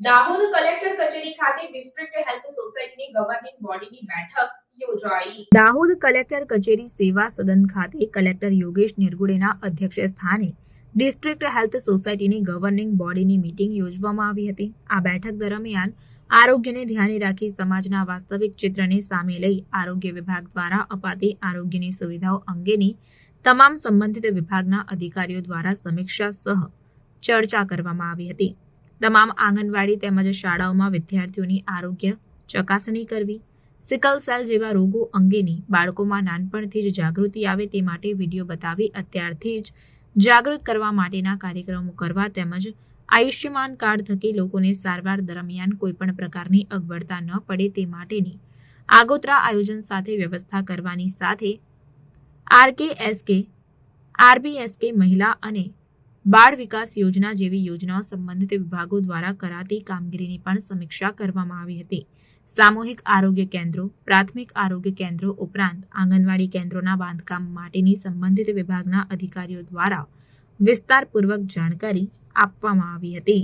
Dahod collector કચેરી ખાતે district health સોસાયટીની ગવર્નિંગ બોડીની બેઠક યોજાઈ. દાહોદ કલેક્ટર કચેરી સેવા સદન ખાતે કલેક્ટર યોગેશ નિરગુડેના અધ્યક્ષ સ્થાને ડિસ્ટ્રિક્ટ હેલ્થ સોસાયટીની ગવર્નિંગ બોડીની મીટિંગ યોજવામાં આવી હતી. આ બેઠક દરમિયાન આરોગ્યને ધ્યાને રાખી સમાજના વાસ્તવિક ચિત્રને સામે લઈ આરોગ્ય વિભાગ દ્વારા અપાતી આરોગ્યની સુવિધાઓ અંગેની તમામ સંબંધિત વિભાગના અધિકારીઓ દ્વારા સમીક્ષા સહ ચર્ચા કરવામાં આવી હતી. તમામ આંગણવાડી તેમજ શાળાઓમાં વિદ્યાર્થીઓની આરોગ્ય ચકાસણી કરવી, સિકલ સેલ જેવા રોગો અંગેની બાળકોમાં નાનપણથી જ જાગૃતિ આવે તે માટે વિડીયો બતાવી અત્યારથી જ જાગૃત કરવા માટેના કાર્યક્રમો કરવા તેમજ આયુષ્યમાન કાર્ડ થકી લોકોને સારવાર દરમિયાન કોઈપણ પ્રકારની અગવડતા ન પડે તે માટેની આગોતરા આયોજન સાથે વ્યવસ્થા કરવાની સાથે RKSK, RBSK મહિલા અને બાળ વિકાસ યોજના જેવી યોજનાઓ સંબંધિત વિભાગો દ્વારા કરાતી કામગીરીની પણ સમીક્ષા કરવામાં આવી હતી. સામૂહિક આરોગ્ય કેન્દ્રો, પ્રાથમિક આરોગ્ય કેન્દ્રો ઉપરાંત આંગણવાડી કેન્દ્રોના બાંધકામ માટેની સંબંધિત વિભાગના અધિકારીઓ દ્વારા વિસ્તારપૂર્વક જાણકારી આપવામાં આવી હતી.